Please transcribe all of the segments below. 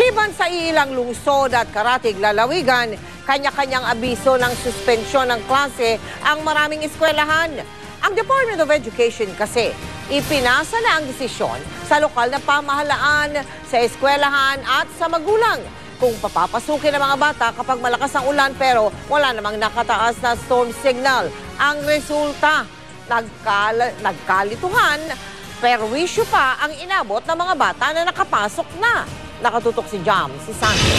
Maliban sa ilang lungsod at karatig lalawigan, kanya-kanyang abiso ng suspensyon ng klase ang maraming eskwelahan. Ang Department of Education kasi, ipinasa na ang desisyon sa lokal na pamahalaan, sa eskwelahan at sa magulang kung papapasukin ng mga bata kapag malakas ang ulan pero wala namang nakataas na storm signal. Ang resulta, nagkalituhan, perwisyo pa ang inabot ng mga bata na nakapasok na. Nakatutok si Jam, si Santos.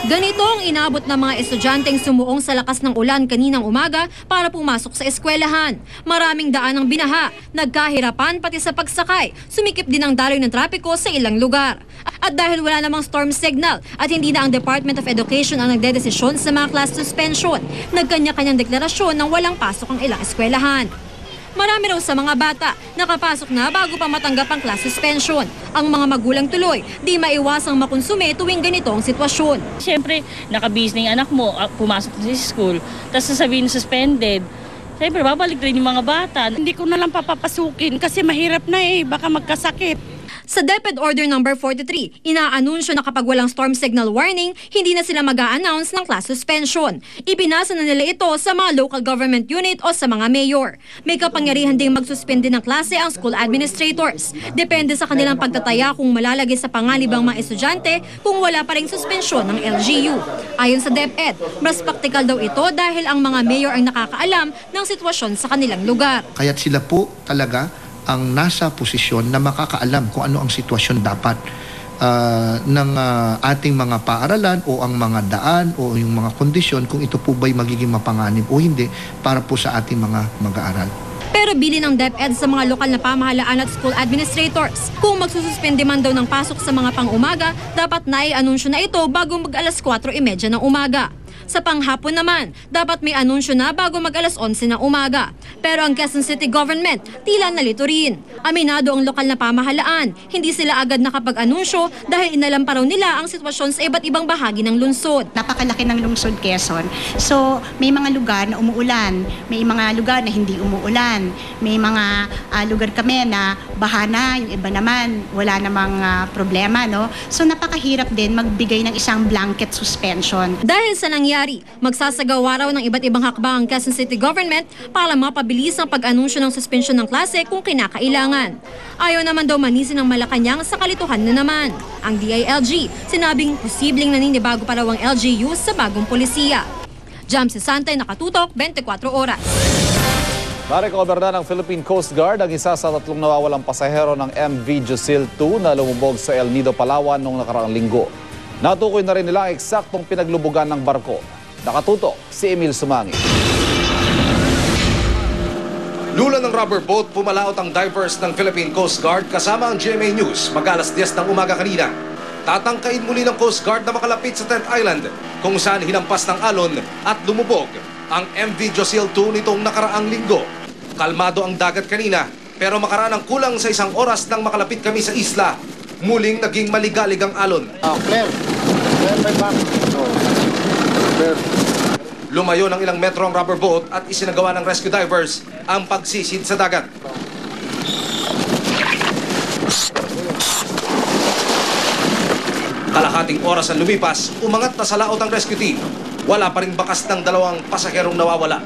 Ganito ang inabot ng mga estudyanteng sumuong sa lakas ng ulan kaninang umaga para pumasok sa eskwelahan. Maraming daan ang binaha, nagkahirapan pati sa pagsakay, sumikip din ang daloy ng trapiko sa ilang lugar. At dahil wala namang storm signal at hindi na ang Department of Education ang nagdedesisyon sa mga class suspension, nagkanya-kanyang deklarasyon ng walang pasok ang ilang eskwelahan. Marami raw sa mga bata nakapasok na bago pa matanggap ang class suspension. Ang mga magulang tuloy, di maiwasang makonsume tuwing ganito ang sitwasyon. Siyempre, nakabihis na yung anak mo, pumasok sa school, tapos sasabihin suspended. Siyempre, babalik rin yung mga bata. Hindi ko na lang papapasukin kasi mahirap na baka magkasakit. Sa DepEd Order No. 43, inaanunsyo na kapag walang storm signal warning, hindi na sila mag-a-announce ng class suspension. Ibinasa na nila ito sa mga local government unit o sa mga mayor. May kapangyarihan ding magsuspende ng klase ang school administrators. Depende sa kanilang pagtataya kung malalagay sa pangalibang mga estudyante kung wala pa ring suspensyon ng LGU. Ayon sa DepEd, mas praktikal daw ito dahil ang mga mayor ang nakakaalam ng sitwasyon sa kanilang lugar. Kaya't sila po talaga ang nasa posisyon na makakaalam kung ano ang sitwasyon dapat ng ating mga paaralan o ang mga daan o yung mga kondisyon kung ito po ba'y magiging mapanganib o hindi para po sa ating mga mag-aaral. Pero bili ng DepEd sa mga lokal na pamahalaan at school administrators. Kung magsususpende man daw ng pasok sa mga pang-umaga, dapat nai-anunsyo na ito bago mag-alas 4:30 ng umaga. Sa panghapon naman, dapat may anunsyo na bago mag-alas 11 ng umaga. Pero ang Quezon City Government, tila nalito rin. Aminado ang lokal na pamahalaan, hindi sila agad nakapag-anunsyo dahil inalam pa raw nila ang sitwasyon sa iba't ibang bahagi ng lungsod. Napakalaki ng lungsod Quezon. So, may mga lugar na umuulan, may mga lugar na hindi umuulan, may mga lugar kami na baha na, yung iba naman wala namang problema, no? So, napakahirap din magbigay ng isang blanket suspension. Dahil sa nangyari, magsasagawa raw ng iba't ibang hakbang ang Quezon City Government para mapabilis ang pag-anunsyo ng suspensyon ng klase kung kinakailangan. Ayaw naman daw manisin ng Malacanang sa kalituhan na naman. Ang DILG, sinabing posibleng naninibago pa raw ang LGU sa bagong polisiya. Jam si Santay, nakatutok, 24 oras. Narecover na ng Philippine Coast Guard ang isa sa tatlong nawawalang pasahero ng MV Josil 2 na lumubog sa El Nido, Palawan noong nakaraang linggo. Natukoy na rin nila ang eksaktong pinaglubugan ng barko. Nakatutok si Emil Sumangi. Lula ng rubber boat, pumalaot ang divers ng Philippine Coast Guard kasama ang GMA News mag-alas 10 ng umaga kanina. Tatangkain muli ng Coast Guard na makalapit sa Tent Island kung saan hinampas ng alon at lumubog ang MV Josil 2 nitong nakaraang linggo. Kalmado ang dagat kanina pero makaraan ng kulang sa 1 oras nang makalapit kami sa isla. Muling naging maligalig ang alon. Clear. Clear by back. Clear. Lumayo ng ilang metro ang rubber boat at isinagawa ng rescue divers ang pagsisid sa dagat. Kalahating oras ang lumipas, umangat na sa laot ang rescue team. Wala pa ring bakas ng 2 pasaherong nawawala.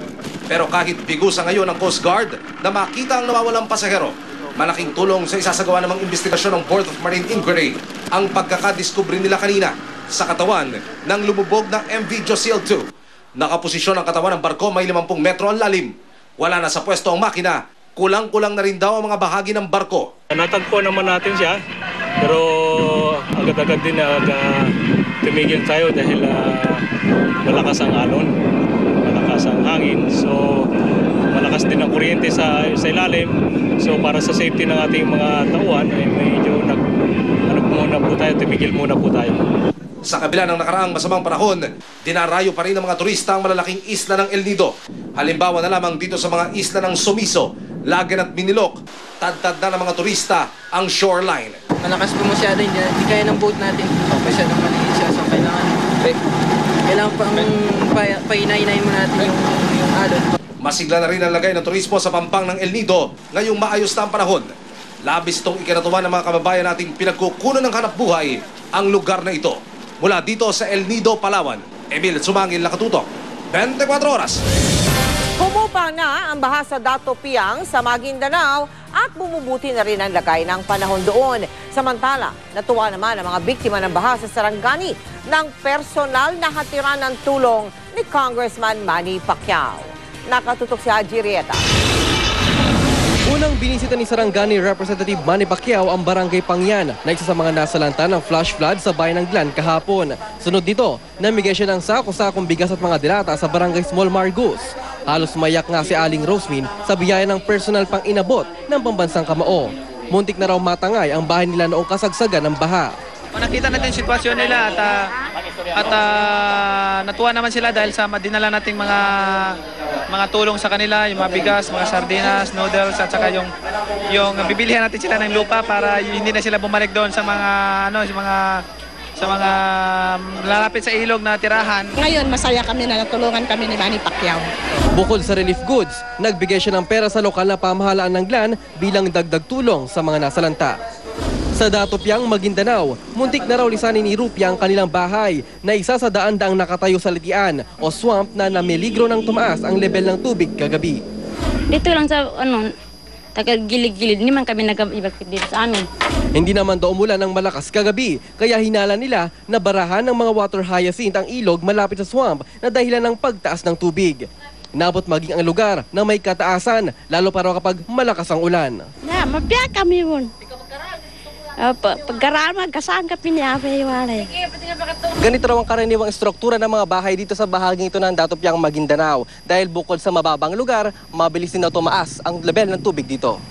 Pero kahit bigusa ngayon ng Coast Guard na makita ang nawawalang pasahero, malaking tulong sa isasagawa namang investigasyon ng Board of Marine Inquiry ang pagkakadiskubre nila kanina sa katawan ng lumubog ng MV Josil 2. Nakaposisyon ang katawan ng barko, may 50 metro ang lalim. Wala na sa pwesto ang makina, kulang-kulang na rin daw ang mga bahagi ng barko. Natagpo naman natin siya, pero agad-agad din tumigil tayo dahil malakas ang alon, malakas ang hangin. So malakas din ang kuryente sa ilalim. So para sa safety ng ating mga tauhan, ay medyo tumigil muna po tayo. Sa kabila ng nakaraang masamang panahon, dinarayo pa rin ng mga turista ang malalaking isla ng El Nido. Halimbawa na lamang dito sa mga isla ng Somiso, Lagan at Minilok, tad-tad na ng mga turista ang shoreline. Malakas po masyado, hindi kaya ng boat natin. Masyadong maliit siya, so kailangan pang pahinay-hinay mo natin yung alon. Masigla na rin ang lagay ng turismo sa pampang ng El Nido ngayong maayos na ang panahon. Labis itong ikinatuwa ng mga kababayan nating pinagkukunan ng hanap buhay ang lugar na ito. Mula dito sa El Nido, Palawan, Emil Sumangil, nakatutok, 24 oras. Humupa na ang baha sa Dato Piang sa Maguindanao at bumubuti na rin ang lagay ng panahon doon. Samantala, natuwa naman ang mga biktima ng baha sa Sarangani ng personal na hatiran ng tulong ni Congressman Manny Pacquiao. Nakatutok si Haji Rieta. Unang binisita ni Sarangani Representative Manny Pacquiao ang Barangay Pangyan na isa sa mga nasalanta ng flash flood sa bayan ng Glan kahapon. Sunod dito, namigay siya ng sako-sakong bigas at mga dilata sa Barangay Small Margus. Halos mayak nga si Aling Rosemin sa biyaya ng personal pang inabot ng pambansang kamao. Muntik na raw matangay ang bahay nila noong kasagsagan ng baha. Nakita natin yung sitwasyon nila at natuwa naman sila dahil sa dinala nating mga tulong sa kanila, yung mga bigas, mga sardinas, noodles at saka yung bibilihan natin sila ng lupa para hindi na sila bumalik doon sa mga lalapit sa ilog na tirahan. Ngayon, masaya kami na natulungan kami ni Manny Pacquiao. Bukod sa relief goods, nagbigay siya ng pera sa lokal na pamahalaan ng Glan bilang dagdag tulong sa mga nasalanta. Sa Dato Piang, Maguindanao, muntik na raw lisanin ni Rupi ang kanilang bahay na isa sa daan-daang nakatayo sa litian o swamp na nameligro ng tumaas ang level ng tubig kagabi. Dito lang sa taga-gilid-gilid, hindi man kami nag-evacuate dito sa amin. Hindi naman daw umulan ng malakas kagabi, kaya hinala nila na barahan ng mga water hyacinth ang ilog malapit sa swamp na dahilan ng pagtaas ng tubig. Nabot maging ang lugar na may kataasan, lalo pa raw kapag malakas ang ulan. Mabiyak kami yun. Pagkarama, kasaan kami niya, walay. Ganito raw ang karaniwang struktura ng mga bahay dito sa bahaging ito ng Dato Piang, Maguindanao. Dahil bukod sa mababang lugar, mabilis din na tumaas ang level ng tubig dito.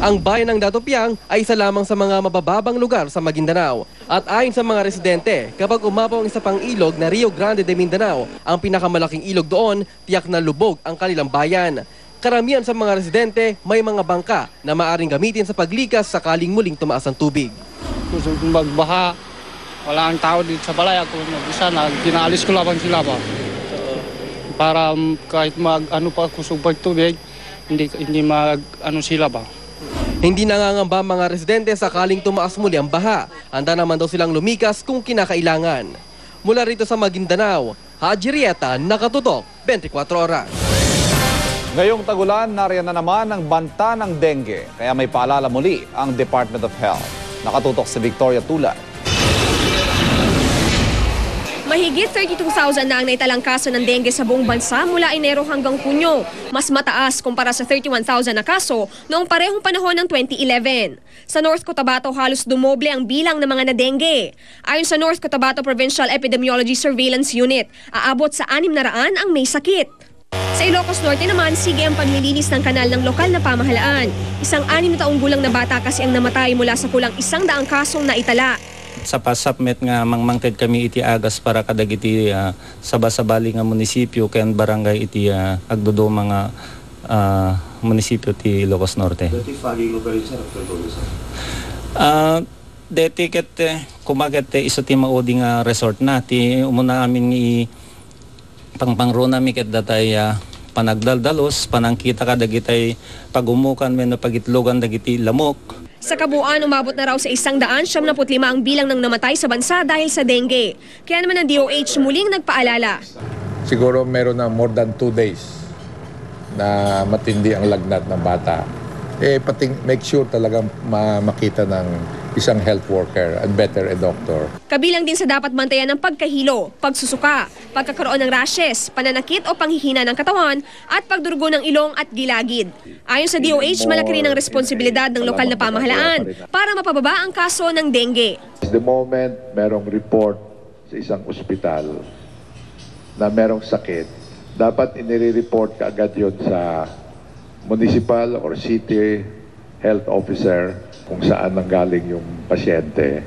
Ang bayan ng Dato Piang ay isa lamang sa mga mabababang lugar sa Maguindanao. At ayon sa mga residente, kapag umapaw ang isa pang ilog na Rio Grande de Mindanao, ang pinakamalaking ilog doon, tiyak na lubog ang kanilang bayan. Karamihan sa mga residente may mga bangka na maaring gamitin sa paglikas sakaling muling tumaas ang tubig. Kung magbaha, wala ang tao dito sa balay. Ako nag-isa na, ginaalis ko labang sila ba. Para kahit kusog tubig, hindi sila ba. Hindi nangangamba mga residente sakaling tumaas muli ang baha. Handa naman daw silang lumikas kung kinakailangan. Mula rito sa Maguindanao, Haji Rieta, nakatutok, 24 oras. Ngayong tagulan, nariyan na naman ang banta ng dengue. Kaya may paalala muli ang Department of Health. Nakatutok si Victoria Tulad. Mahigit 32,000 na ang naitalang kaso ng dengue sa buong bansa mula Enero hanggang Hunyo. Mas mataas kumpara sa 31,000 na kaso noong parehong panahon ng 2011. Sa North Cotabato halos dumoble ang bilang ng mga na-dengue. Ayon sa North Cotabato Provincial Epidemiology Surveillance Unit, aabot sa 600 ang may sakit. Sa Ilocos Norte naman, sige ang paglilinis ng kanal ng lokal na pamahalaan. Isang 6 na taong gulang na bata kasi ang namatay mula sa kulang 100 kasong naitala. Sa pasubmit nga mangmangted kami iti agas para kadag iti sabasabali nga munisipyo ken barangay iti agdudo mga munisipyo ti Ilocos Norte. Dati faging lugar sa dati ket kumagat iso ti maudi nga resort na ti umuna amin ni pangpangrona mi ket datay panagdaldalos panangkita ka dagitay pagumukan men pagitlogan dagiti lamok. Sa kabuuan, umabot na raw sa 175 ang bilang ng namatay sa bansa dahil sa dengue. Kaya naman ang DOH muling nagpaalala. Siguro meron na more than 2 days na matindi ang lagnat ng bata. Pati make sure talagang makita ng isang health worker and better a doctor. Kabilang din sa dapat bantayan ng pagkahilo, pagsusuka, pagkakaroon ng rashes, pananakit o panghihina ng katawan at pagdurugo ng ilong at gilagid. Ayon sa DOH, malaki rin ang responsibilidad ng lokal na pamahalaan para mapababa ang kaso ng dengue. The moment merong report sa isang ospital na merong sakit, dapat inire-report kaagad yun sa municipal or city health officer kung saan nanggaling yung pasyente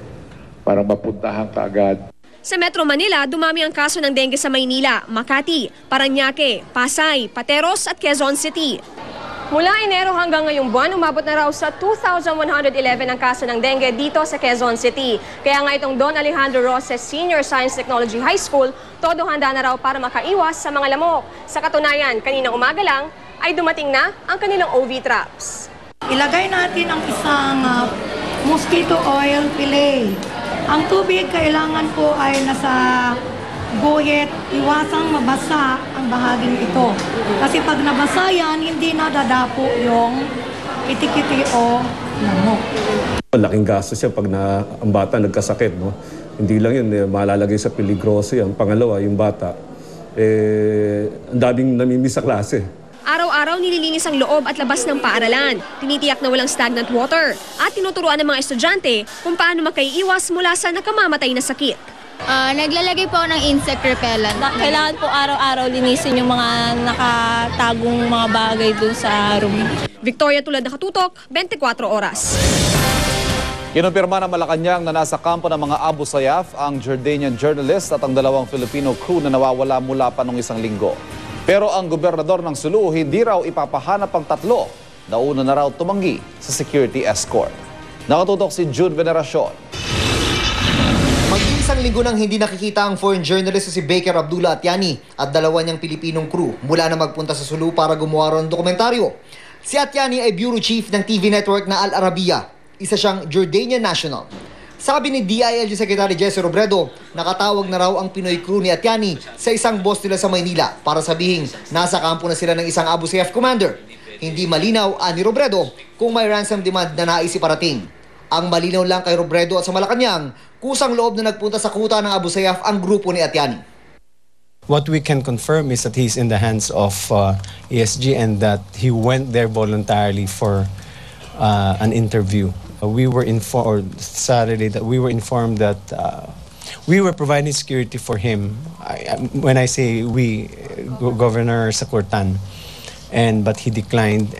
para mapuntahan kaagad. Sa Metro Manila, dumami ang kaso ng dengue sa Maynila, Makati, Parañaque, Pasay, Pateros at Quezon City. Mula Enero hanggang ngayong buwan, umabot na raw sa 2,111 ang kaso ng dengue dito sa Quezon City. Kaya nga itong Don Alejandro Roses Senior Science Technology High School, todo handa na raw para makaiwas sa mga lamok. Sa katunayan, kaninang umaga lang ay dumating na ang kanilang OV traps. ilagay natin ang isang mosquito oil fillet. Ang tubig kailangan po ay nasa guhit, iwasang mabasa ang bahaging ito. Kasi pag nabasa yan, hindi na dadapo yung kitikiti o lamok. Malaking gastos siya pag ang bata nagkasakit. No? Hindi lang yun, malalagay sa peligroso yan. Pangalawa, yung bata, ang daming namimiss sa klase. Araw-araw nililinis ang loob at labas ng paaralan. Tinitiyak na walang stagnant water at tinuturuan ng mga estudyante kung paano makaiiwas mula sa nakamamatay na sakit. Naglalagay po ako ng insect repellent. Kailangan po araw-araw linisin yung mga nakatagong mga bagay dun sa room. Victoria Tulad, Nakatutok, 24 Oras. Kinumpirma ng Malacanang na nasa kampo ng mga Abu Sayyaf ang Jordanian journalist at ang dalawang Filipino crew na nawawala mula pa noong isang linggo. Pero ang gobernador ng Sulu hindi raw ipapahanap ang tatlo. Nauna na raw tumanggi sa security escort. Nakatutok si June Veneracion. Mag-iisang linggo nang hindi nakikita ang foreign journalist si Baker Abdullah Atiani at dalawa niyang Pilipinong crew mula na magpunta sa Sulu para gumawa ng dokumentaryo. Si Atiani ay bureau chief ng TV network na Al Arabiya. Isa siyang Jordanian national. Sabi ni DILG Secretary Jesse Robredo, nakatawag na raw ang Pinoy crew ni Atiani sa isang boss nila sa Maynila para sabihing nasa kampo na sila ng isang Abu Sayyaf commander. Hindi malinaw, ani Robredo, kung may ransom demand na nais iparating. Ang malinaw lang kay Robredo at sa Malacanang, kusang loob na nagpunta sa kuta ng Abu Sayyaf ang grupo ni Atiani. What we can confirm is that he's in the hands of ESG and that he went there voluntarily for an interview. We were informed Saturday that we were informed that we were providing security for him. When I say we, Governor Sakurtan, but he declined.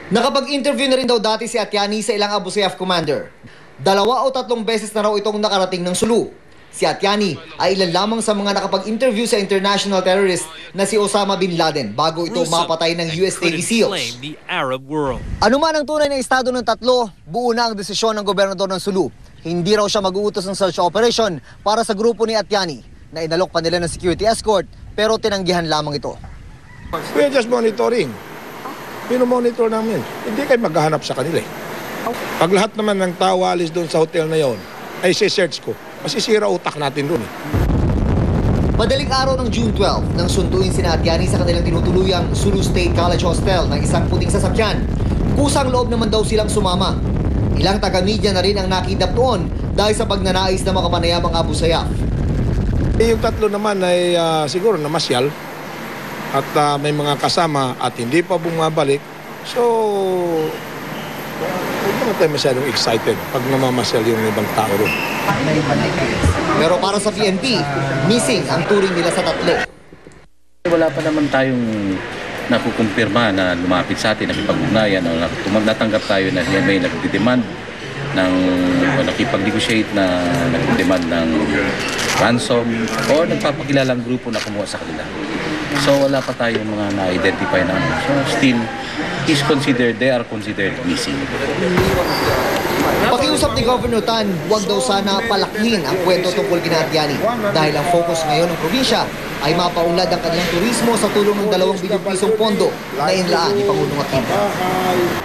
Nakapag-interview na rin daw dati si Atiani sa ilang Abu Sayyaf commander. 2 o 3 beses na raw itong nakarating ng Sulu. Si Atiani ay ilan lamang sa mga nakapag-interview sa international terrorist na si Osama Bin Laden bago ito mapatay ng US Navy SEALs. Ano man ang tunay na estado ng tatlo, buo na ang desisyon ng gobernador ng Sulu. Hindi raw siya mag-uutos ng search operation para sa grupo ni Atiani na inalok pa nila ng security escort pero tinanggihan lamang ito. We are just monitoring. Pinomonitor namin. Hindi kayo maghahanap sa kanila. Pag lahat naman ng tao alis doon sa hotel na yon, ay si-search ko. Masisira utak natin doon. Madaling araw ng June 12 nang sunduin si Atiani sa kanilang tinutuluyang Sulu State College Hostel ng isang puting sasakyan. Kusang loob naman daw silang sumama. Ilang taga-media na rin ang nakidap noon dahil sa pagnanais na makapanayam ang Abu Sayyaf. Yung tatlo naman ay siguro namasyal at may mga kasama at hindi pa bumabalik. So, huwag naman tayo masyadong excited pag namamasyal yung ibang tao rin. Pero para sa PNP, missing ang turing nila sa tatlo. Wala pa naman tayong nakukumpirma na lumapit sa atin, nakipag-ugnayan, natanggap tayo na may nagdidemand ng nakipag-negotiate na nagdidemand ng ransom o nagpapakilalang grupo na kumuha sa kanila. So wala pa tayong mga na-identify na. So still, they are considered missing. Pakiusap ni Governor Tan, huwag daw sana palakihin ang kwento tungkol kina Atiani dahil ang focus ngayon ng probinsya ay mapaunlad ang kanilang turismo sa tulong ng 2 bilyong pisong pondo na inlaan ni Pangulong Aquino.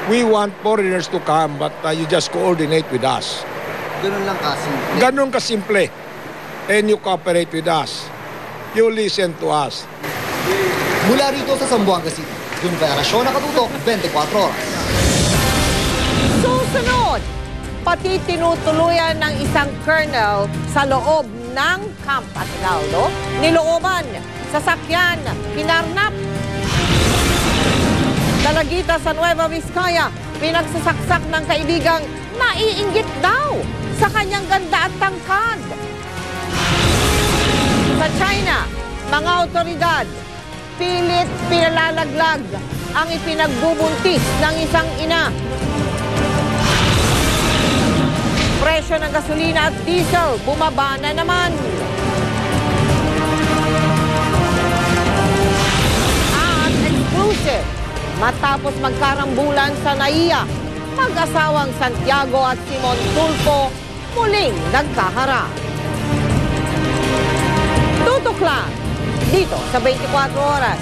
We want foreigners to come but you just coordinate with us. Ganun lang kasimple. Ganun kasimple. And you cooperate with us. You listen to us. Mula rito sa Zamboanga City, June Veneracion, Nakatutok, 24 Oras. Susunod, pati tinutuluyan ng isang colonel sa loob ng Camp Aguinaldo, nilooban, sasakyan, kinarnap. Dalagita sa Nueva Vizcaya, pinagsasaksak ng kaibigang naiinggit daw sa kanyang ganda at tangkad. Sa China, mga otoridad, pilit pinalalaglag ang ipinagbubuntis ng isang ina. Presyo ng gasolina at diesel bumaba na naman. At exclusive, matapos magkarambulan sa NAIA, mag-asawang Santiago at Simon Tulfo muling nagkaharap. Tutok lang dito sa 24 Oras.